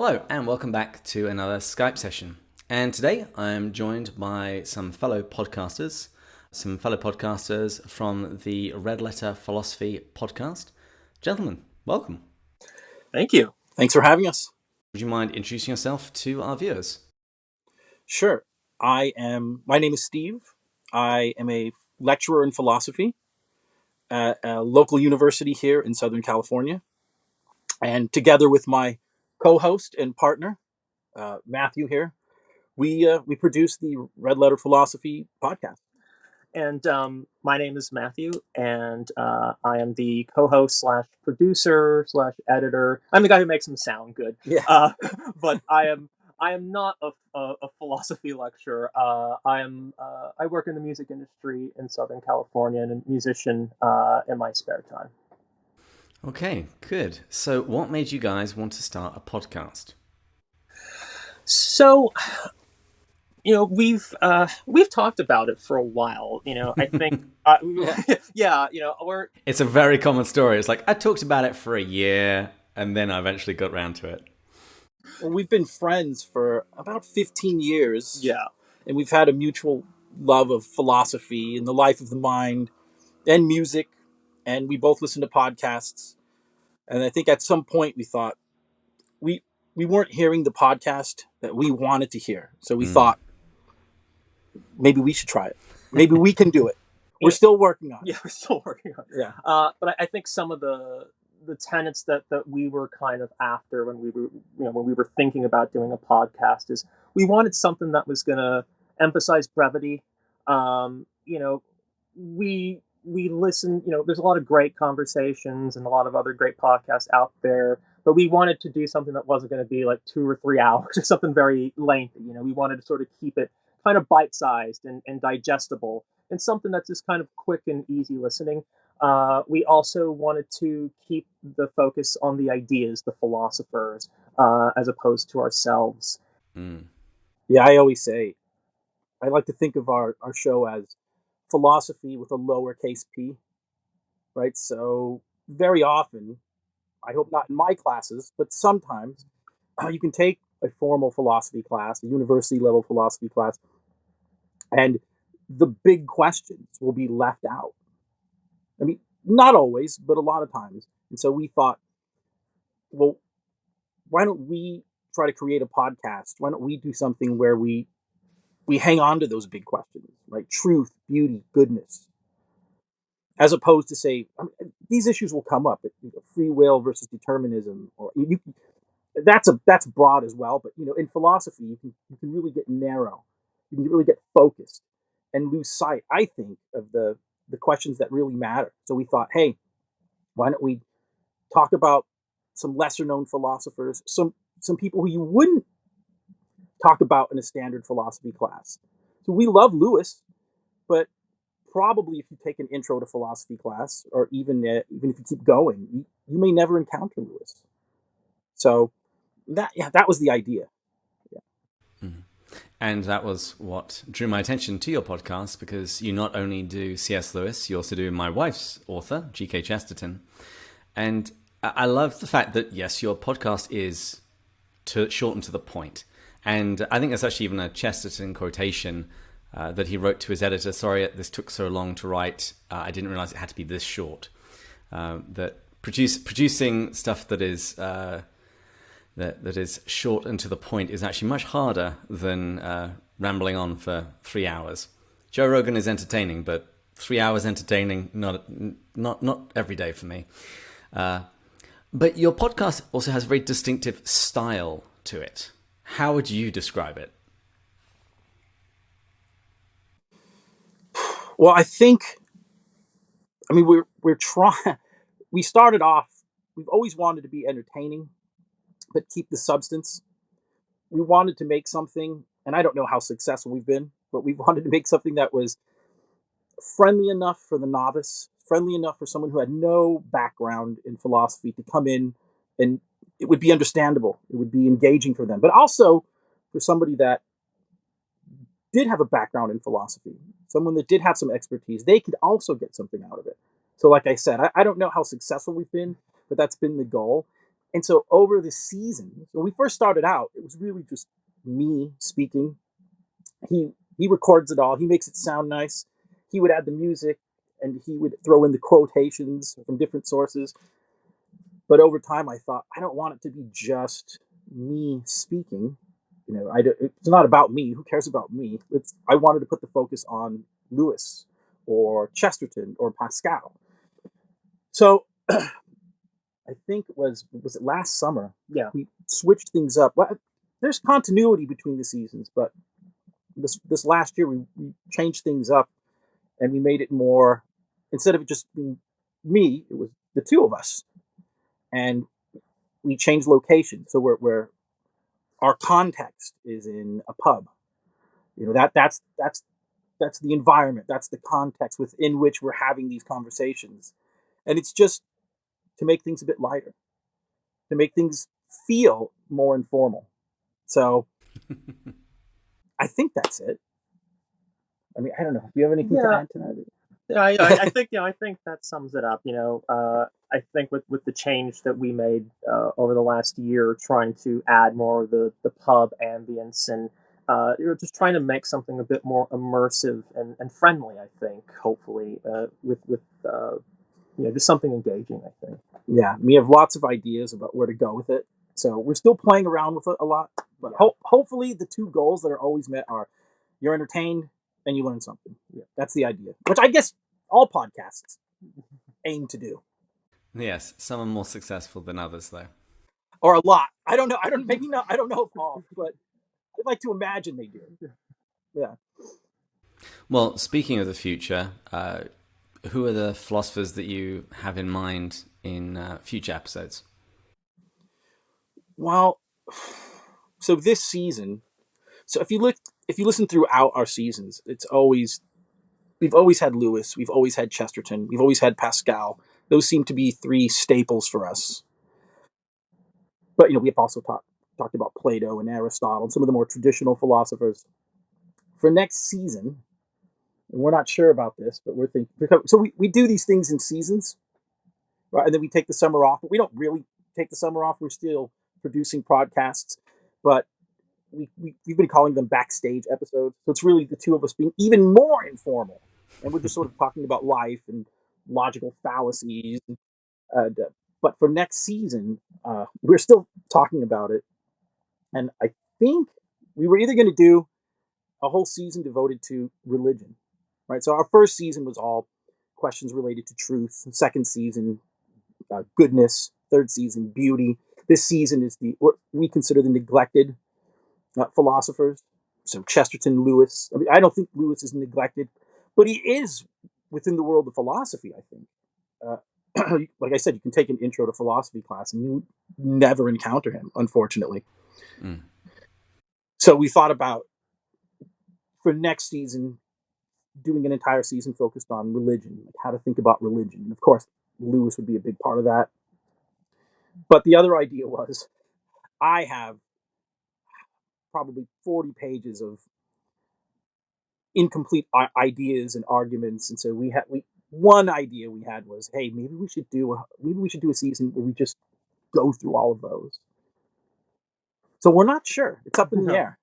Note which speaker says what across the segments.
Speaker 1: Hello, and welcome back to another Skype session. And today I'm joined by some fellow podcasters from the Red Letter Philosophy podcast. Gentlemen, welcome.
Speaker 2: Thank you. Thanks for having us.
Speaker 1: Would you mind introducing yourself to our viewers?
Speaker 2: Sure. My name is Steve. I am a lecturer in philosophy at a local university here in Southern California. And together with my co-host and partner, Matthew here, we produce the Red Letter Philosophy podcast.
Speaker 3: And my name is Matthew, and I am the co-host / producer / editor. I'm the guy who makes them sound good.
Speaker 2: Yeah.
Speaker 3: But I am not a philosophy lecturer. I work in the music industry in Southern California and a musician in my spare time.
Speaker 1: Okay, good. So what made you guys want to start a podcast?
Speaker 3: So, we've talked about it for a while. I think,
Speaker 1: It's a very common story. It's like, I talked about it for a year, and then I eventually got around to it.
Speaker 2: Well, we've been friends for about 15 years.
Speaker 3: Yeah.
Speaker 2: And we've had a mutual love of philosophy and the life of the mind and music. And we both listen to podcasts. And I think at some point we thought we weren't hearing the podcast that we wanted to hear. So we thought maybe we should try it. Maybe we can do it. We're still working on it.
Speaker 3: Yeah, we're still working on it.
Speaker 2: Yeah.
Speaker 3: But I think some of the tenets that we were kind of after when we were thinking about doing a podcast is we wanted something that was going to emphasize brevity. We listen, there's a lot of great conversations and a lot of other great podcasts out there, but we wanted to do something that wasn't going to be like 2 or 3 hours or something very lengthy. We wanted to sort of keep it kind of bite-sized and digestible and something that's just kind of quick and easy listening. We also wanted to keep the focus on the ideas, the philosophers, as opposed to ourselves.
Speaker 2: Yeah, I always say, I like to think of our show as philosophy with a lowercase p, right? So very often, I hope not in my classes, but sometimes you can take a formal philosophy class, a university level philosophy class, and the big questions will be left out. I mean, not always, but a lot of times. And so we thought, well, why don't we try to create a podcast? Why don't we do something where we hang on to those big questions, like truth, beauty, goodness, as opposed to say, these issues will come up, free will versus determinism, or that's broad as well. But in philosophy, you can really get narrow, you can really get focused, and lose sight, I think, of the questions that really matter. So we thought, hey, why don't we talk about some lesser known philosophers, some people who you wouldn't talk about in a standard philosophy class. So we love Lewis, but probably if you take an intro to philosophy class, or even if you keep going, you may never encounter Lewis. So that was the idea. Yeah.
Speaker 1: Mm-hmm. And that was what drew my attention to your podcast, because you not only do C.S. Lewis, you also do my wife's author, G.K. Chesterton. And I love the fact that, yes, your podcast is short and to the point. And I think there's actually even a Chesterton quotation that he wrote to his editor. Sorry, this took so long to write. I didn't realize it had to be this short. That producing stuff that is that is short and to the point is actually much harder than rambling on for 3 hours. Joe Rogan is entertaining, but 3 hours entertaining, not every day for me. But your podcast also has a very distinctive style to it. How would you describe it?
Speaker 2: Well, we're trying. We started off. We've always wanted to be entertaining, but keep the substance. We wanted to make something, and I don't know how successful we've been, but we wanted to make something that was friendly enough for the novice, friendly enough for someone who had no background in philosophy to come in, and it would be understandable. It would be engaging for them, but also for somebody that did have a background in philosophy, someone that did have some expertise, they could also get something out of it. So like I said, I don't know how successful we've been, but that's been the goal. And so over the season, when we first started out, it was really just me speaking. He records it all. He makes it sound nice. He would add the music, and he would throw in the quotations from different sources. But over time, I thought, I don't want it to be just me speaking. It's not about me. Who cares about me? I wanted to put the focus on Lewis or Chesterton or Pascal. So I think was it last summer?
Speaker 3: Yeah.
Speaker 2: We switched things up. Well, there's continuity between the seasons, but this last year we changed things up, and we made it more, instead of it just being me, it was the two of us, and we changed location. So where our context is in a pub. That's the environment. That's the context within which we're having these conversations, and it's just to make things a bit lighter, to make things feel more informal. So I think that's it. I mean, I don't know. Do you have anything to add to that?
Speaker 3: Yeah, I think that sums it up. I think with the change that we made over the last year, trying to add more of the pub ambience, and you're just trying to make something a bit more immersive and friendly. I think, hopefully, with just something engaging. I think.
Speaker 2: Yeah, we have lots of ideas about where to go with it. So we're still playing around with it a lot, but hopefully the two goals that are always met are you're entertained and you learn something. Yeah, that's the idea, which I guess all podcasts aim to do.
Speaker 1: Yes, some are more successful than others, though.
Speaker 2: Or a lot. I don't know. I don't know if all, but I'd like to imagine they do. Yeah.
Speaker 1: Well, speaking of the future, who are the philosophers that you have in mind in future episodes?
Speaker 2: Well, so this season, if you listen throughout our seasons, we've always had Lewis, we've always had Chesterton, we've always had Pascal. Those seem to be three staples for us. But we've also talked about Plato and Aristotle and some of the more traditional philosophers. For next season, and we're not sure about this, but we're thinking, so we do these things in seasons, right? And then we take the summer off, but we don't really take the summer off. We're still producing podcasts, but we've been calling them backstage episodes. So it's really the two of us being even more informal, and we're just sort of talking about life and logical fallacies. But for next season, we're still talking about it, and I think we were either going to do a whole season devoted to religion, right? So our first season was all questions related to truth. Second season, goodness. Third season, beauty. This season is what we consider the neglected philosophers. So Chesterton, Lewis. I mean, I don't think Lewis is neglected, but he is within the world of philosophy, I think. Like I said, you can take an intro to philosophy class and you never encounter him, unfortunately. Mm. So we thought about, for next season, doing an entire season focused on religion, like how to think about religion. And of course, Lewis would be a big part of that. But the other idea was, I have probably 40 pages of incomplete ideas and arguments, and so one idea we had was, hey, maybe we should do a season where we just go through all of those. So we're not sure. It's up in the air.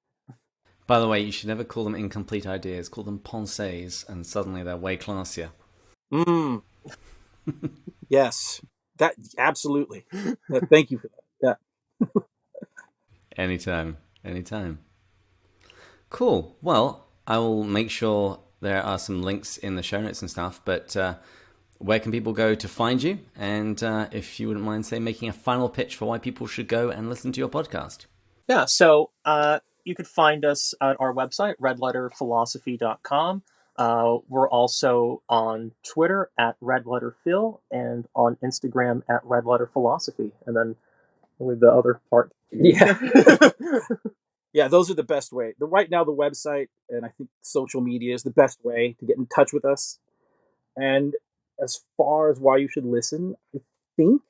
Speaker 1: By the way, you should never call them incomplete ideas. Call them pensées, and suddenly they're way classier.
Speaker 2: Yes, that absolutely. Thank you for that. Yeah.
Speaker 1: Anytime. Cool. Well, I will make sure there are some links in the show notes and stuff, but where can people go to find you? And if you wouldn't mind, making a final pitch for why people should go and listen to your podcast.
Speaker 3: Yeah, so you could find us at our website, redletterphilosophy.com. We're also on Twitter at redletterphil and on Instagram at redletterphilosophy. And then with the other part.
Speaker 2: Yeah. Yeah, those are the best way. Right now, the website and I think social media is the best way to get in touch with us. And as far as why you should listen, I think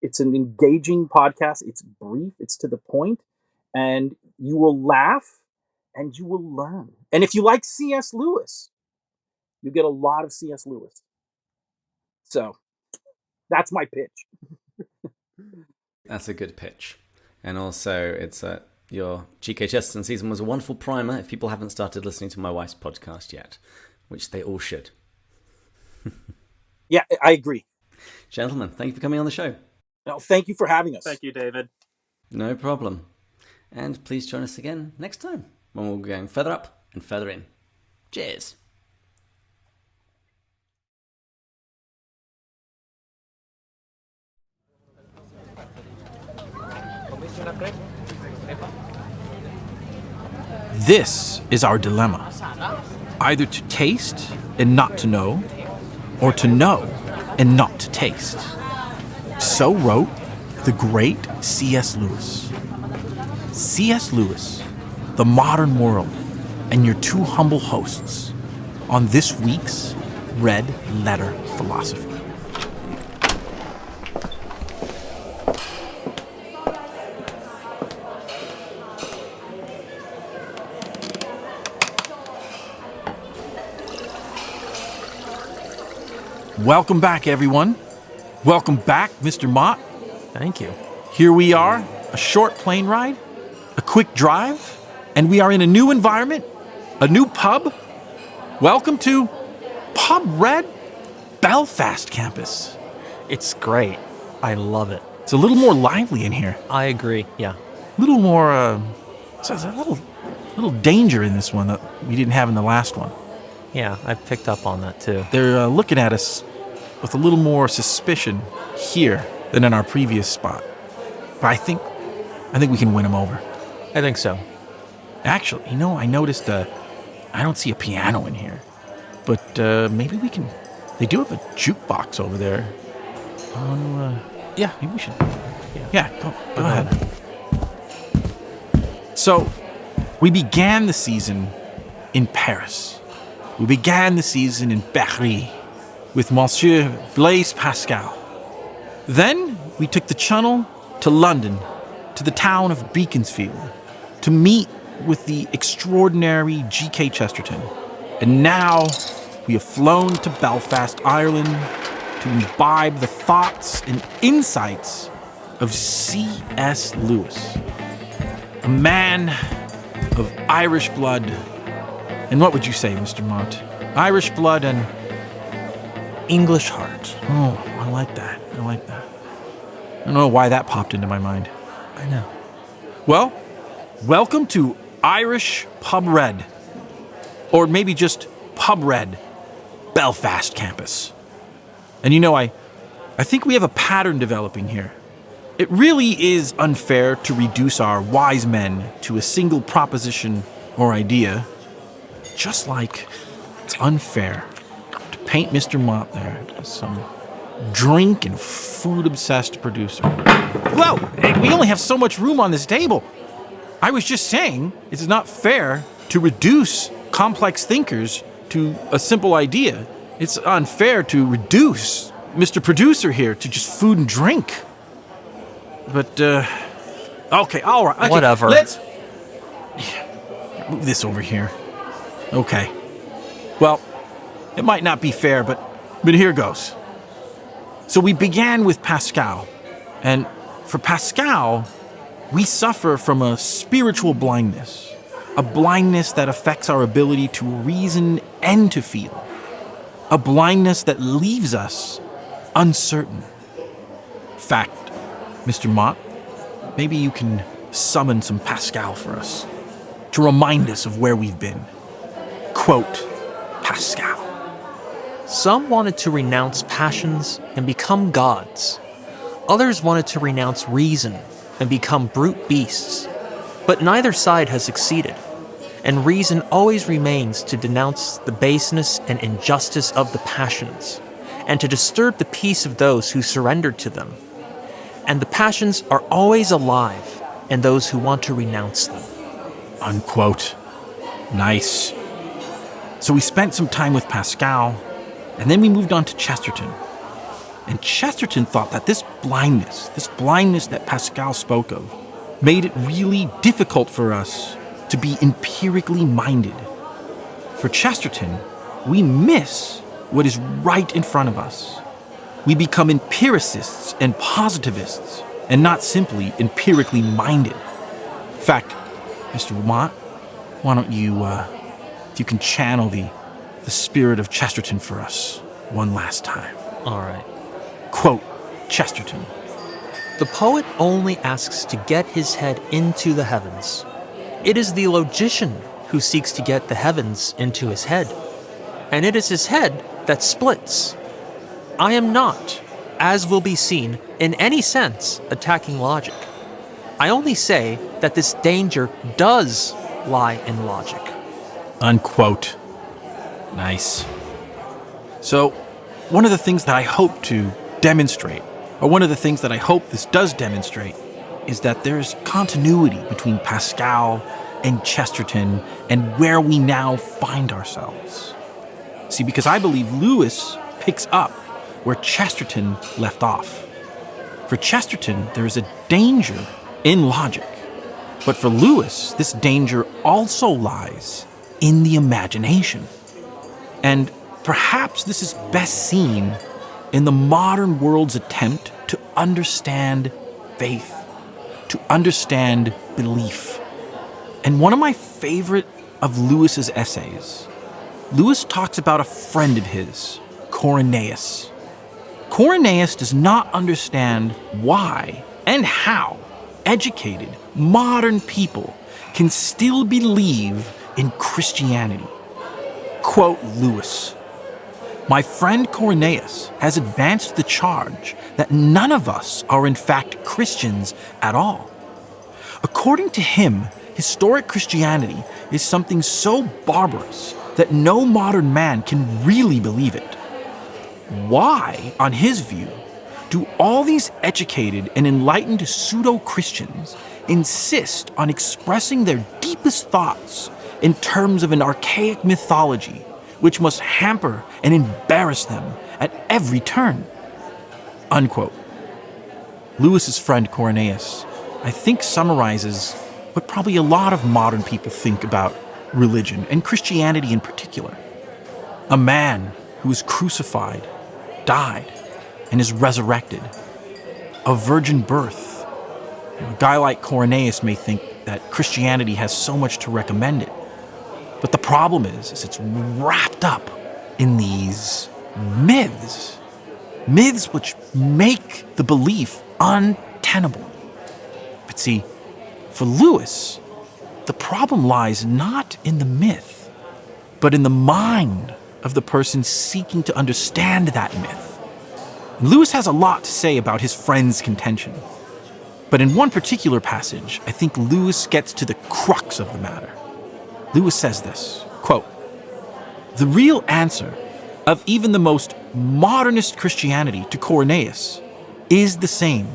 Speaker 2: it's an engaging podcast. It's brief. It's to the point. And you will laugh and you will learn. And if you like C.S. Lewis, you get a lot of C.S. Lewis. So that's my pitch.
Speaker 1: That's a good pitch. And also, it's your GK Chesterton season was a wonderful primer if people haven't started listening to my wife's podcast yet, which they all should.
Speaker 2: Yeah, I agree.
Speaker 1: Gentlemen, thank you for coming on the show.
Speaker 2: No, thank you for having us.
Speaker 3: Thank you, David.
Speaker 1: No problem. And please join us again next time when we'll be going further up and further in. Cheers.
Speaker 4: This is our dilemma. Either to taste and not to know, or to know and not to taste. So wrote the great C.S. Lewis. C.S. Lewis, the modern world, and your two humble hosts on this week's Red Letter Philosophy. Welcome back, everyone. Welcome back, Mr. Mott.
Speaker 3: Thank you.
Speaker 4: Here we are, a short plane ride, a quick drive, and we are in a new environment, a new pub. Welcome to Pub Red Belfast campus.
Speaker 5: It's great. I love it.
Speaker 4: It's a little more lively in here.
Speaker 5: I agree. Yeah.
Speaker 4: A little more, so there's a little danger in this one that we didn't have in the last one.
Speaker 5: Yeah, I picked up on that too.
Speaker 4: They're looking at us with a little more suspicion here than in our previous spot. But I think we can win them over.
Speaker 5: I think so.
Speaker 4: Actually, I noticed I don't see a piano in here. But maybe we can... They do have a jukebox over there. Yeah, maybe we should... Yeah, go ahead. So, we began the season in Paris. We began the season in Paris with Monsieur Blaise Pascal. Then we took the Channel to London, to the town of Beaconsfield, to meet with the extraordinary G.K. Chesterton. And now we have flown to Belfast, Ireland, to imbibe the thoughts and insights of C.S. Lewis, a man of Irish blood. And what would you say, Mr. Mott? Irish blood and
Speaker 5: English heart.
Speaker 4: Oh, I like that. I don't know why that popped into my mind.
Speaker 5: I know.
Speaker 4: Well, welcome to Irish Pub Red. Or maybe just Pub Red, Belfast campus. And I think we have a pattern developing here. It really is unfair to reduce our wise men to a single proposition or idea, just like it's unfair to paint Mr. Mott there as some drink and food-obsessed producer. Whoa! We only have so much room on this table. I was just saying it's not fair to reduce complex thinkers to a simple idea. It's unfair to reduce Mr. Producer here to just food and drink. But, okay, all right. Okay,
Speaker 5: Whatever.
Speaker 4: Let's move this over here. Okay. Well, it might not be fair, but here goes. So we began with Pascal. And for Pascal, we suffer from a spiritual blindness. A blindness that affects our ability to reason and to feel. A blindness that leaves us uncertain. In fact, Mr. Mott, maybe you can summon some Pascal for us to remind us of where we've been. Quote, Pascal.
Speaker 5: Some wanted to renounce passions and become gods. Others wanted to renounce reason and become brute beasts. But neither side has succeeded, and reason always remains to denounce the baseness and injustice of the passions, and to disturb the peace of those who surrendered to them. And the passions are always alive in those who want to renounce them.
Speaker 4: Unquote. Nice. So we spent some time with Pascal, and then we moved on to Chesterton. And Chesterton thought that this blindness that Pascal spoke of, made it really difficult for us to be empirically minded. For Chesterton, we miss what is right in front of us. We become empiricists and positivists and not simply empirically minded. In fact, Mr. Mott, why don't you, if you can channel the spirit of Chesterton for us one last time.
Speaker 5: All right.
Speaker 4: Quote Chesterton.
Speaker 5: The poet only asks to get his head into the heavens. It is the logician who seeks to get the heavens into his head, and it is his head that splits. I am not, as will be seen, in any sense attacking logic. I only say that this danger does lie in logic.
Speaker 4: Unquote. Nice. So, one of the things that I hope to demonstrate, or one of the things that I hope this does demonstrate, is that there's continuity between Pascal and Chesterton and where we now find ourselves. See, because I believe Lewis picks up where Chesterton left off. For Chesterton, there is a danger in logic. But for Lewis, this danger also lies in the imagination. And perhaps this is best seen in the modern world's attempt to understand faith, to understand belief. And one of my favorite of Lewis's essays, Lewis talks about a friend of his, Corynaeus. Corynaeus does not understand why and how educated modern people can still believe in Christianity. Quote Lewis, "My friend Corynaeus has advanced the charge that none of us are in fact Christians at all. According to him, historic Christianity is something so barbarous that no modern man can really believe it. Why, on his view, do all these educated and enlightened pseudo-Christians insist on expressing their deepest thoughts in terms of an archaic mythology which must hamper and embarrass them at every turn?" Unquote. Lewis's friend Corynaeus, I think, summarizes what probably a lot of modern people think about religion, and Christianity in particular. A man who was crucified, died, and is resurrected. A virgin birth. A guy like Corynaeus may think that Christianity has so much to recommend it. But the problem is it's wrapped up in these myths. Myths which make the belief untenable. But see, for Lewis, the problem lies not in the myth, but in the mind of the person seeking to understand that myth. And Lewis has a lot to say about his friend's contention. But in one particular passage, I think Lewis gets to the crux of the matter. Lewis says this, quote, "The real answer of even the most modernist Christianity to Corynaeus is the same.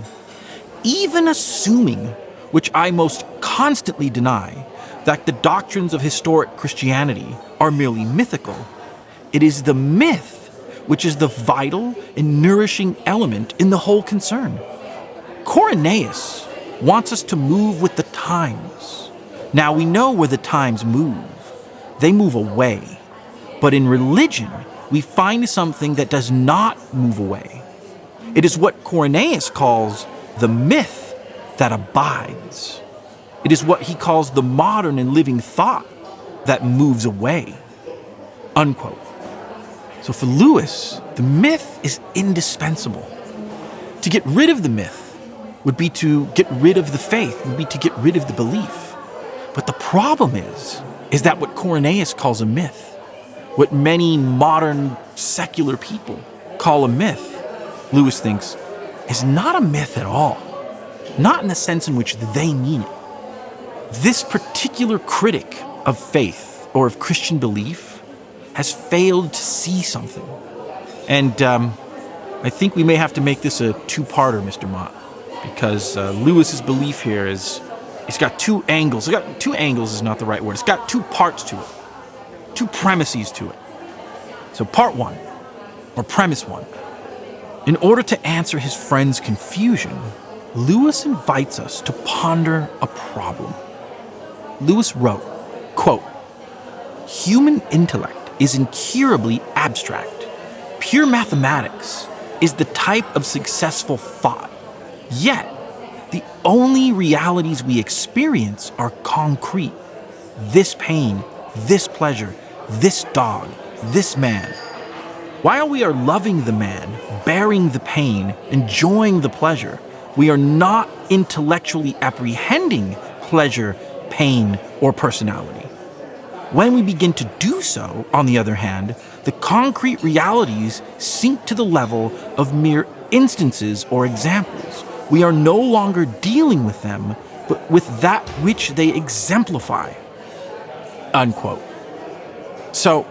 Speaker 4: Even assuming, which I most constantly deny, that the doctrines of historic Christianity are merely mythical, it is the myth which is the vital and nourishing element in the whole concern. Corynaeus wants us to move with the times. Now we know where the times move. They move away. But in religion, we find something that does not move away. It is what Corynaeus calls the myth that abides. It is what he calls the modern and living thought that moves away." Unquote. So for Lewis, the myth is indispensable. To get rid of the myth would be to get rid of the faith, would be to get rid of the belief. But the problem is that what Corynaeus calls a myth, what many modern secular people call a myth, Lewis thinks, is not a myth at all. Not in the sense in which they mean it. This particular critic of faith or of Christian belief has failed to see something. And I think we may have to make this a two-parter, Mr. Mott, because Lewis's belief here is, it's got two angles. Two angles is not the right word. It's got two parts to it, two premises to it. So part one, or premise one, in order to answer his friend's confusion, Lewis invites us to ponder a problem. Lewis wrote, quote, "Human intellect is incurably abstract. Pure mathematics is the type of successful thought. Yet, The only realities we experience are concrete. This pain, this pleasure, this dog, this man. While we are loving the man, bearing the pain, enjoying the pleasure, we are not intellectually apprehending pleasure, pain, or personality. When we begin to do so, on the other hand, the concrete realities sink to the level of mere instances or examples. We are no longer dealing with them, but with that which they exemplify. Unquote. So,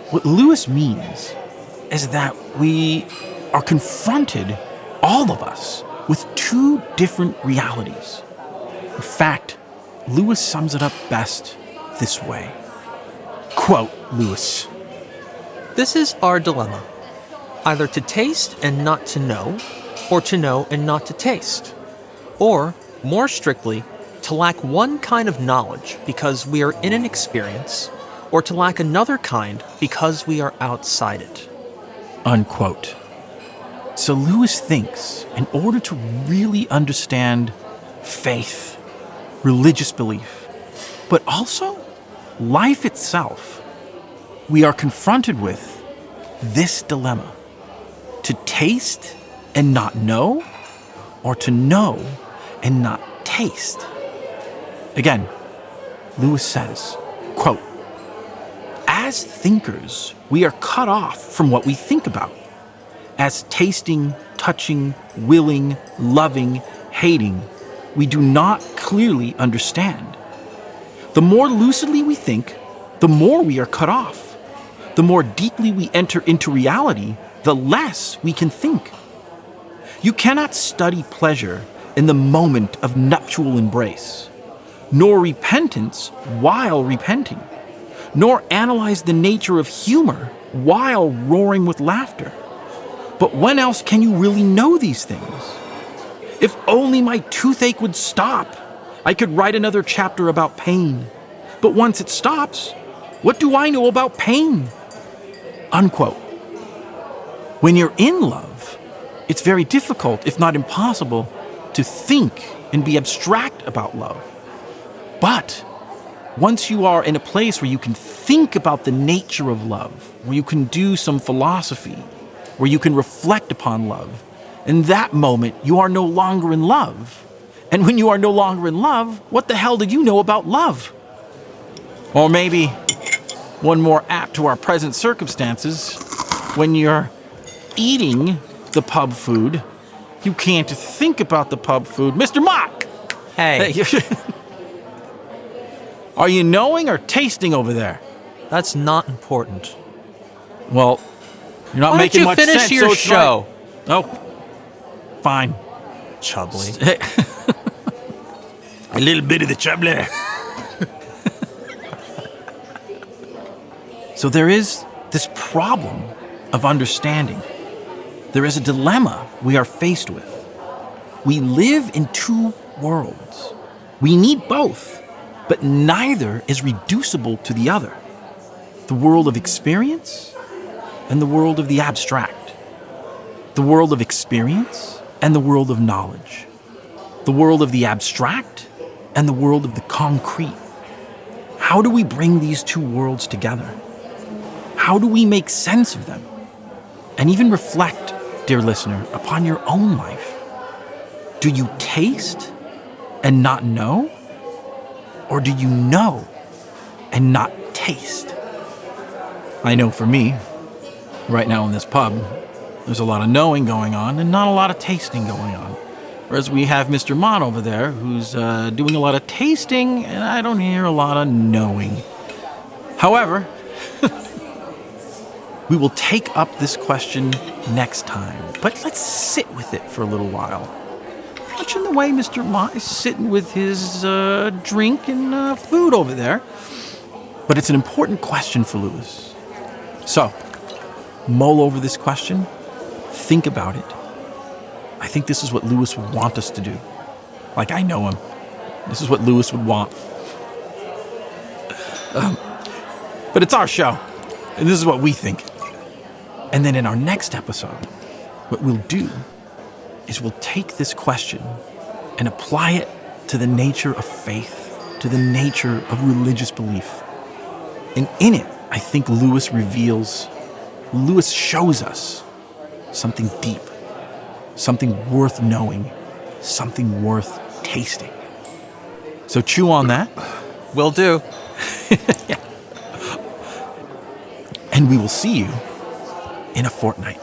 Speaker 4: what Lewis means is that we are confronted, all of us, with two different realities. In fact, Lewis sums it up best this way. Quote Lewis.
Speaker 5: This is our dilemma. Either to taste and not to know, or to know and not to taste. Or, more strictly, to lack one kind of knowledge because we are in an experience, or to lack another kind because we are outside it.
Speaker 4: Unquote. So Lewis thinks, in order to really understand faith, religious belief, but also life itself, we are confronted with this dilemma: to taste and not know, or to know and not taste. Again, Lewis says, quote, "As thinkers, we are cut off from what we think about. As tasting, touching, willing, loving, hating, we do not clearly understand. The more lucidly we think, the more we are cut off. The more deeply we enter into reality, the less we can think. You cannot study pleasure in the moment of nuptial embrace, nor repentance while repenting, nor analyze the nature of humor while roaring with laughter. But when else can you really know these things? If only my toothache would stop, I could write another chapter about pain. But once it stops, what do I know about pain?" Unquote. When you're in love, it's very difficult, if not impossible, to think and be abstract about love. But once you are in a place where you can think about the nature of love, where you can do some philosophy, where you can reflect upon love, in that moment, you are no longer in love. And when you are no longer in love, what the hell did you know about love? Or maybe, one more apt to our present circumstances, when you're eating the pub food, you can't think about the pub food. Mr. Mock!
Speaker 5: Hey,
Speaker 4: Are you knowing or tasting over there?
Speaker 5: that's not important.
Speaker 4: Well, you're not
Speaker 5: Why don't
Speaker 4: making
Speaker 5: you
Speaker 4: much
Speaker 5: finish
Speaker 4: sense.
Speaker 5: your
Speaker 4: so it's
Speaker 5: show?
Speaker 4: Not... Oh, fine.
Speaker 5: Chubbly.
Speaker 4: A little bit of the trouble. So there is this problem of understanding. There is a dilemma we are faced with. We live in two worlds. We need both, but neither is reducible to the other. The world of experience and the world of the abstract. The world of experience and the world of knowledge. The world of the abstract and the world of the concrete. How do we bring these two worlds together? How do we make sense of them? And even reflect, dear listener, upon your own life. Do you taste and not know? Or do you know and not taste? I know for me, right now in this pub, there's a lot of knowing going on and not a lot of tasting going on. Whereas we have Mr. Mott over there who's doing a lot of tasting and I don't hear a lot of knowing. However, we will take up this question next time, but let's sit with it for a little while. Watching the way Mr. Mott is sitting with his drink and food over there. But it's an important question for Lewis. So, mull over this question, think about it. I think this is what Lewis would want us to do. Like, I know him. This is what Lewis would want. But it's our show, and this is what we think. And then in our next episode, what we'll do is we'll take this question and apply it to the nature of faith, to the nature of religious belief. And in it, I think Lewis shows us something deep, something worth knowing, something worth tasting. So chew on that.
Speaker 5: Will do.
Speaker 4: And we will see you in a fortnight.